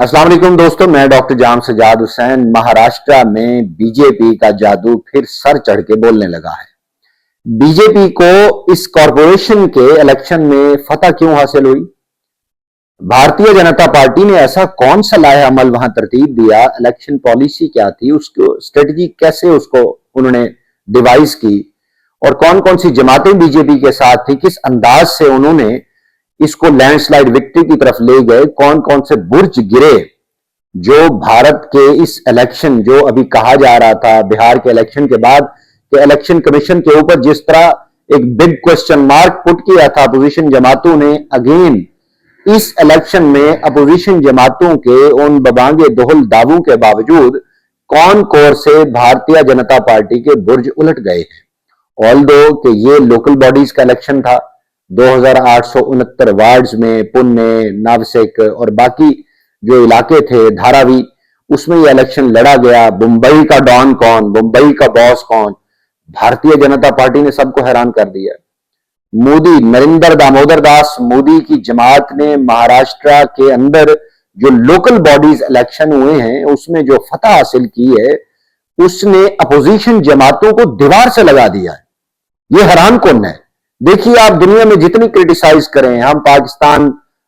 अस्सलाम वालेकुम दोस्तों, मैं डॉक्टर जाम सजाद हुसैन। महाराष्ट्र में बीजेपी का जादू फिर सर चढ़ के बोलने लगा है। बीजेपी को इस कॉरपोरेशन के इलेक्शन में फतह क्यों हासिल हुई? भारतीय जनता पार्टी ने ऐसा कौन सा लाया अमल वहां तरतीब दिया? इलेक्शन पॉलिसी क्या थी, उसको स्ट्रेटजी कैसे उसको उन्होंने डिवाइस की, और कौन कौन सी जमातें बीजेपी के साथ थी, किस अंदाज से उन्होंने इसको लैंडस्लाइड विक्ट्री की तरफ ले गए, कौन कौन से बुर्ज गिरे जो भारत के इस इलेक्शन, जो अभी कहा जा रहा था बिहार के इलेक्शन के बाद कि इलेक्शन कमीशन के ऊपर जिस तरह एक बिग क्वेश्चन मार्क पुट किया था अपोजिशन जमातों ने, अगेन इस इलेक्शन में अपोजिशन जमातों के उन बबांगे दोहल दावों के बावजूद कौन कोर से भारतीय जनता पार्टी के बुर्ज उलट गए हैं। ऑल दो कि ये लोकल बॉडीज का इलेक्शन था, 2869 वार्ड्स में पुणे, नावसेक और बाकी जो इलाके थे, धारावी, उसमें यह इलेक्शन लड़ा गया। मुंबई का डॉन कौन, मुंबई का बॉस कौन? भारतीय जनता पार्टी ने सबको हैरान कर दिया। मोदी, नरेंद्र दामोदर दास मोदी की जमात ने महाराष्ट्र के अंदर जो लोकल बॉडीज इलेक्शन हुए हैं उसमें जो फतह हासिल की है, उसने अपोजिशन जमातों को दीवार से लगा दिया है। यह हैरान कौन है? देखिए, आप दुनिया में जितनी क्रिटिसाइज करें, हम पाकिस्तान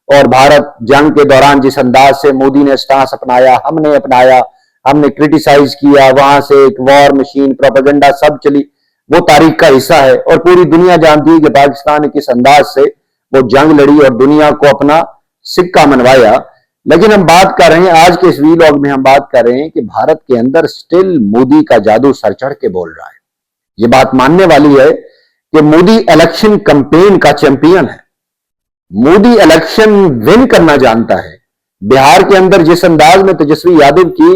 और भारत जंग के दौरान जिस अंदाज से मोदी ने स्टांस अपनाया, हमने अपनाया, हमने क्रिटिसाइज किया, वहां से एक वॉर मशीन, प्रोपेगेंडा सब चली, वो तारीख का हिस्सा है और पूरी दुनिया जानती है कि पाकिस्तान ने किस अंदाज से वो जंग लड़ी और दुनिया को अपना सिक्का मनवाया। लेकिन हम बात कर रहे हैं, आज के इस वीलॉग में हम बात कर रहे हैं कि भारत के अंदर स्टिल मोदी का जादू सर चढ़ के बोल रहा है। ये बात मानने वाली है कि मोदी इलेक्शन कैंपेन का चैंपियन है। मोदी इलेक्शन विन करना जानता है। बिहार के अंदर जिस अंदाज में तेजस्वी यादव की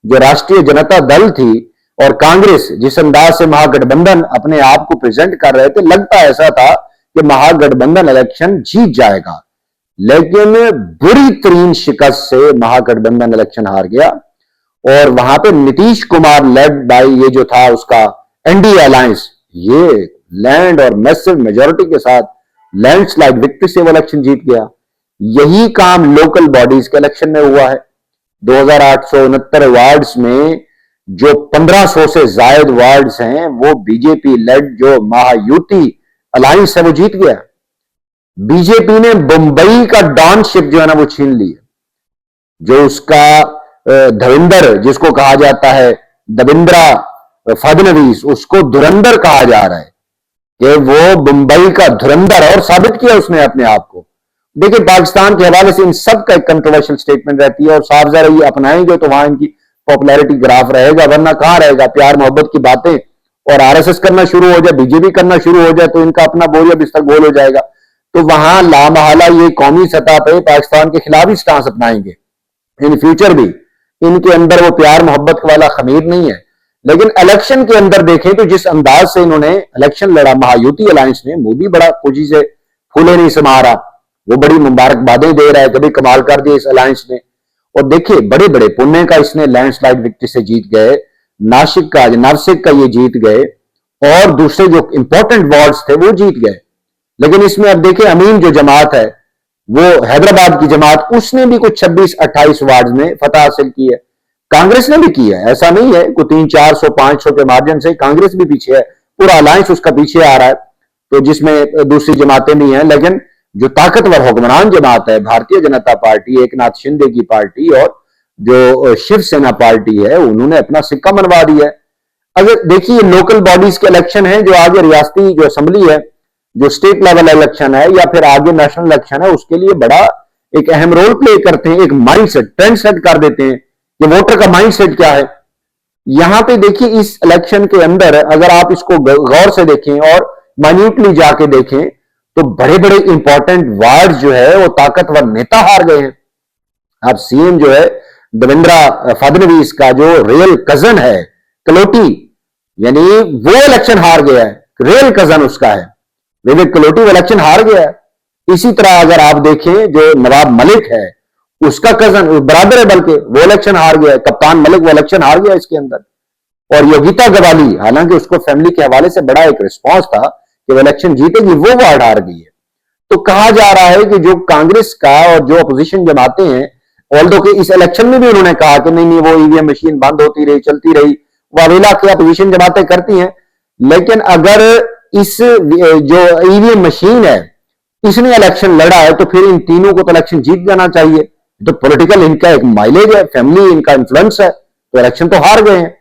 जो राष्ट्रीय जनता दल थी और कांग्रेस जिस अंदाज से महागठबंधन अपने आप को प्रेजेंट कर रहे थे, लगता ऐसा था कि महागठबंधन इलेक्शन जीत जाएगा, लेकिन बुरी तरीन शिकस्त से महागठबंधन इलेक्शन हार गया और वहां पे नीतीश कुमार लेड बाय ये जो था उसका एनडीए अलायंस, ये लैंड और मैसिव मेजोरिटी के साथ लैंडस्लाइड विक्ट्री से वो इलेक्शन जीत गया। यही काम लोकल बॉडीज के इलेक्शन में हुआ है। 2869 वार्ड्स में जो 1500 से जायद वार्ड्स हैं वो बीजेपी लेड जो महायुति अलायंस है वो जीत गया। बीजेपी ने मुंबई का डॉनशिप जो है ना वो छीन ली, जो उसका धविंदर जिसको कहा जाता है, दविंद्रा फडणवीस, उसको धुरंधर कहा जा रहा है कि वो मुंबई का धुरंधर, और साबित किया उसने अपने आप को। देखिए, पाकिस्तान के हवाले से इन सब का एक कंट्रोवर्शियल स्टेटमेंट रहती है और साफ जरा ये अपनाएंगे तो वहां इनकी पॉपुलैरिटी ग्राफ रहेगा, वरना कहां रहेगा। प्यार मोहब्बत की बातें और आरएसएस करना शुरू हो जाए, बीजेपी करना शुरू हो जाए तो इनका अपना बोरिया बिस्तर गोल हो जाएगा। तो वहां लामहला ये कौमी सतह पर पाकिस्तान के खिलाफ ही स्टांस अपनाएंगे इन फ्यूचर भी। इनके अंदर वो प्यार मोहब्बत वाला खमीर नहीं है। लेकिन इलेक्शन के अंदर देखें तो जिस अंदाज से इन्होंने इलेक्शन लड़ा महायुति अलायंस ने, मोदी बड़ा खुशी से फूले नहीं समा रहा, वो बड़ी मुबारकबादें दे रहा है, कभी कमाल कर दिया इस अलायंस ने। और देखिए, बड़े बड़े पुणे का इसने लैंडस्लाइड विक्ट्री से जीत गए, नासिक का नावसेक का ये जीत गए और दूसरे जो इंपॉर्टेंट वार्ड्स थे वो जीत गए। लेकिन इसमें अब देखिए, अमीन जो जमात है वो हैदराबाद की जमात, उसने भी कुछ 26-28 वार्ड में फतह हासिल की है। कांग्रेस ने भी की है, ऐसा नहीं है कोई 300-400-500 के मार्जिन से, कांग्रेस भी पीछे है, पूरा अलायंस उसका पीछे आ रहा है, तो जिसमें दूसरी जमातें भी हैं। लेकिन जो ताकतवर हुक्मरान जमात है भारतीय जनता पार्टी, एक नाथ शिंदे की पार्टी और जो शिवसेना पार्टी है, उन्होंने अपना सिक्का मनवा दिया है। अगर देखिए, लोकल बॉडीज के इलेक्शन है, जो आगे रियासती जो असेंबली है, जो स्टेट लेवल इलेक्शन है या फिर आगे नेशनल इलेक्शन है, उसके लिए बड़ा एक अहम रोल प्ले करते हैं। एक माइंड सेट, ट्रेंड सेट कर देते हैं कि वोटर का माइंड सेट क्या है। यहां पे देखिए, इस इलेक्शन के अंदर अगर आप इसको गौर से देखें और माइन्यूटली जाके देखें तो बड़े बड़े इंपॉर्टेंट वार्ड जो है वो ताकतवर नेता हार गए हैं। अब सीएम जो है देवेंद्र फडणवीस का जो रियल कजन है कलोटी, यानी वो इलेक्शन हार गया है, रियल कजन उसका है विवेक कलोटी, वो इलेक्शन हार गया है। इसी तरह अगर आप देखें जो नवाब मलिक है, उसका कजन बराबर है, बल्कि वो इलेक्शन हार गया है। कप्तान मलिक वो इलेक्शन हार गया इसके अंदर। और योगिता गवाली, हालांकि उसको फैमिली के हवाले से बड़ा एक रिस्पॉन्स था कि वो इलेक्शन जीतेगी, वो वार्ड हार गई है। तो कहा जा रहा है कि जो कांग्रेस का और जो अपोजिशन जमातें हैं ऑल्दो कि इस इलेक्शन में भी उन्होंने कहा कि नहीं नहीं वो ईवीएम मशीन बंद होती रही, चलती रही, वो अवेला की अपोजिशन जमातें करती हैं। लेकिन अगर इस जो ईवीएम मशीन है इसने इलेक्शन लड़ा है तो फिर इन तीनों को तो इलेक्शन जीत जाना चाहिए। तो पॉलिटिकल इनका एक माइलेज है, फैमिली इनका इन्फ्लुएंस है, तो इलेक्शन तो हार गए हैं।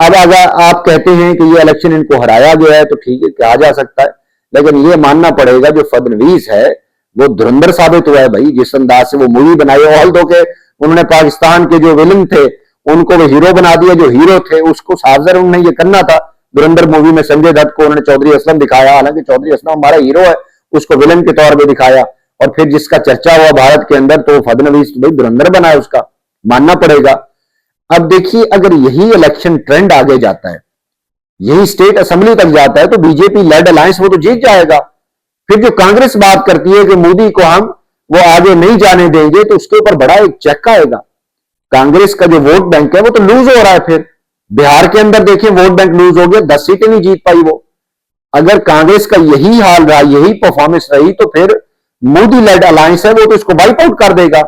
अब अगर आप कहते हैं कि ये इलेक्शन इनको हराया गया है तो ठीक है, कहा जा सकता है, लेकिन ये मानना पड़ेगा जो फडणवीस है वो धुरंधर साबित हुआ है भाई। जिस अंदाज से वो मूवी बनाई, ऑल्दो के उन्होंने पाकिस्तान के जो विलन थे उनको वो हीरो बना दिया, जो हीरो थे उसको सावजर उन्होंने ये करना था। धुरंधर मूवी में संजय दत्त को उन्होंने चौधरी असलम दिखाया, हालांकि चौधरी असलम हमारा हीरो है, उसको विलन के तौर पर दिखाया, और फिर जिसका चर्चा हुआ भारत के अंदर तो फडणवीस भाई धुरंधर बना है, उसका मानना पड़ेगा। अब देखिए अगर यही इलेक्शन ट्रेंड आगे जाता है, यही स्टेट असेंबली तक जाता है, तो बीजेपी लेड अलायंस वो तो जीत जाएगा। फिर जो कांग्रेस बात करती है कि मोदी को हम वो आगे नहीं जाने देंगे, तो उसके ऊपर बड़ा एक चेक आएगा। कांग्रेस का जो वोट बैंक है वो तो लूज हो रहा है। फिर बिहार के अंदर देखिए वोट बैंक लूज हो गया, 10 सीटें नहीं जीत पाई वो। अगर कांग्रेस का यही हाल रहा, यही परफॉर्मेंस रही, तो फिर मोदी लेड अलायंस है वो तो इसको वाइप आउट कर देगा।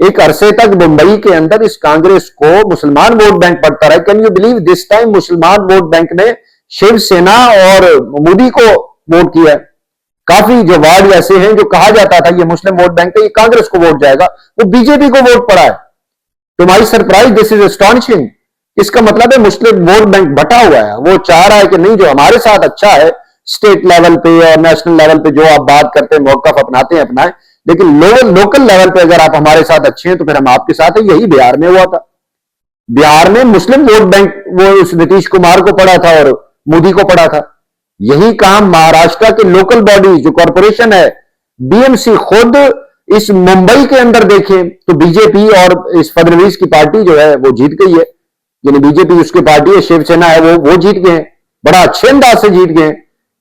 एक अरसे तक मुंबई के अंदर इस कांग्रेस को मुसलमान वोट बैंक पड़ता रहा। Can you believe this time मुसलमान वोट बैंक ने शिवसेना और मोदी को वोट किया है। काफी जो वार्ड ऐसे हैं जो कहा जाता था ये मुस्लिम वोट बैंक है, ये कांग्रेस को वोट जाएगा, वो बीजेपी को वोट पड़ा है। तो my surprise, this is astonishing. इसका मतलब है मुस्लिम वोट बैंक बटा हुआ है। वो चाह रहा है कि नहीं जो हमारे साथ अच्छा है स्टेट लेवल पे और नेशनल लेवल पे जो आप बात करते हैं मौकफ अपनाते हैं अपनाएं, लेकिन लोकल लेवल पे अगर आप हमारे साथ अच्छे हैं तो फिर हम आपके साथ हैं। यही बिहार में हुआ था। बिहार में मुस्लिम वोट बैंक वो उस नीतीश कुमार को पड़ा था और मोदी को पड़ा था। यही काम महाराष्ट्र के लोकल बॉडी जो कॉरपोरेशन है बीएमसी, खुद इस मुंबई के अंदर देखें तो बीजेपी और इस फडणवीस की पार्टी जो है वो जीत गई है। यानी बीजेपी उसकी पार्टी है, शिवसेना है, वो जीत गए, बड़ा अच्छे अंदाज से जीत गए।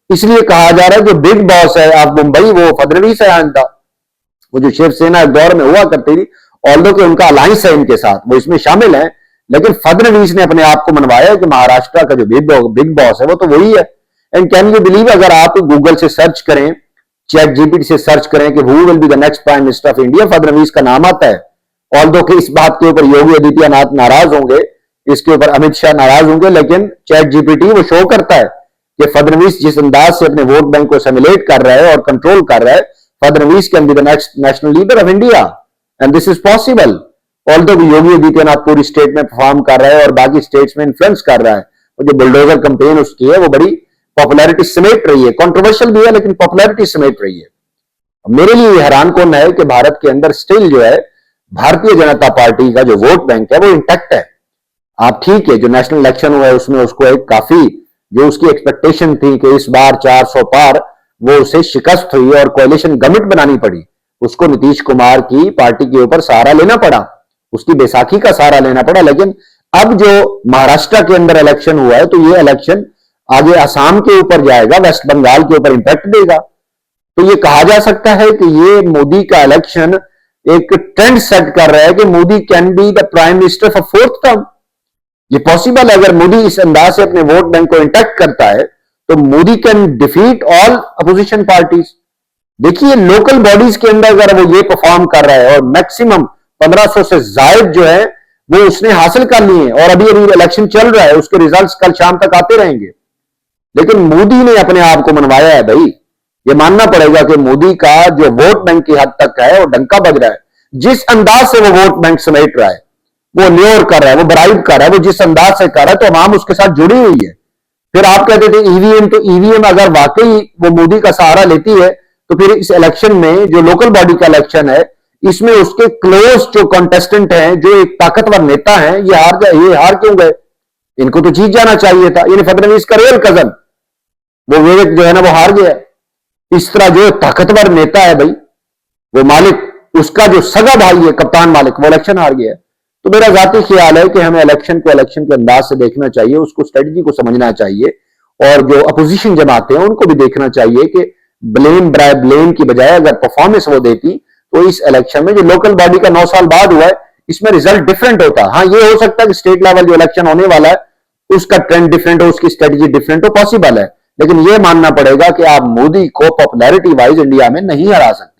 इसलिए कहा जा रहा है जो बिग बॉस है आप मुंबई वो फडणवीस है आंदा। वो जो शिवसेना एक दौर में हुआ करती थी, ऑल्दो के उनका अलायंस है इनके साथ, वो इसमें शामिल है, लेकिन फडणवीस ने अपने आप को मनवाया कि महाराष्ट्र का जो बिग बॉस है वो तो वही है। एंड कैन यू बिलीव अगर आप गूगल से सर्च करें, चैट जीपीटी से सर्च करें कि who will be the next prime minister of India, Fadnavis का नाम आता है। ऑल्दो के इस बात के ऊपर योगी आदित्यनाथ नाराज होंगे, इसके ऊपर अमित शाह नाराज होंगे, लेकिन चैट जीपीटी वो शो करता है कि फडणवीस जिस अंदाज से अपने वोट बैंक को सिमुलेट कर रहा है और कंट्रोल कर रहा है, Fadnavis can be the next national leader of India and this is possible. Although Yogi Adityanath पूरी स्टेट में परफॉर्म कर रहा है और बाकी स्टेट्स में इन्फ्लुएंस कर रहा है। वो जो बुलडोजर कंपेन उसकी है वो बड़ी पॉपुलैरिटी समेट रही है, कंट्रोवर्शियल भी है लेकिन पॉपुलैरिटी समेट रही है। मेरे लिए हैरान कौन है कि भारत के अंदर स्टिल जो है भारतीय जनता पार्टी का जो वोट बैंक है वो इंटैक्ट है। आप ठीक है जो नेशनल इलेक्शन हुआ है उसमें उसको एक काफी जो उसकी एक्सपेक्टेशन थी कि इस बार 400 पार, वो उसे शिकस्त हुई और कोalition गवर्नमेंट बनानी पड़ी। उसको नीतीश कुमार की पार्टी के ऊपर सहारा लेना पड़ा, उसकी बैसाखी का सहारा लेना पड़ा। लेकिन अब जो महाराष्ट्र के अंदर इलेक्शन हुआ है तो ये इलेक्शन आगे असम के ऊपर जाएगा, वेस्ट बंगाल के ऊपर इंपैक्ट देगा। तो ये कहा जा सकता है कि ये मोदी का इलेक्शन एक ट्रेंड सेट कर रहा है कि Modi can be the prime minister for 4th term. ये पॉसिबल है। अगर मोदी इस अंदाज से अपने वोट बैंक को इंटैक्ट करता है तो Modi can defeat all opposition parties. देखिए लोकल बॉडीज के अंदर अगर वो ये परफॉर्म कर रहा है और मैक्सिमम 1500 से जायद जो है वो उसने हासिल कर लिए और अभी अभी इलेक्शन चल रहा है, उसके रिजल्ट्स कल शाम तक आते रहेंगे। लेकिन मोदी ने अपने आप को मनवाया है भाई। ये मानना पड़ेगा कि मोदी का जो वोट बैंक की हद तक है वो डंका बज रहा है। जिस अंदाज से वो वोट बैंक समेट रहा है, वो ल्योर कर रहा है, वो ब्राइब कर रहा है, वो जिस अंदाज से कर रहा है तो आवाम उसके साथ जुड़ी हुई है। फिर आप कहते थे ईवीएम, तो ईवीएम अगर वाकई वो मोदी का सहारा लेती है तो फिर इस इलेक्शन में जो लोकल बॉडी का इलेक्शन है इसमें उसके क्लोज जो कंटेस्टेंट हैं, जो एक ताकतवर नेता हैं, ये हार क्यों गए? इनको तो जीत जाना चाहिए था। यानी फडणवीस का रियल कजन वो विवेक जो है ना वो हार गया। इस तरह जो ताकतवर नेता है भाई, वो मालिक, उसका जो सगा भाई है कप्तान मालिक, वो इलेक्शन हार गया। तो मेरा जाती ख्याल है कि हमें इलेक्शन को इलेक्शन के अंदाज से देखना चाहिए, उसको स्ट्रेटजी को समझना चाहिए और जो अपोजिशन जमाते हैं उनको भी देखना चाहिए कि ब्लेम की बजाय अगर परफॉर्मेंस वो देती तो इस इलेक्शन में जो लोकल बॉडी का 9 साल बाद हुआ है इसमें रिजल्ट डिफरेंट होता। हाँ ये हो सकता है कि स्टेट लेवल जो इलेक्शन होने वाला है उसका ट्रेंड डिफरेंट हो, उसकी स्ट्रेटजी डिफरेंट हो, पॉसिबल है। लेकिन यह मानना पड़ेगा कि आप मोदी को पॉपुलैरिटी वाइज इंडिया में नहीं हरा सकते।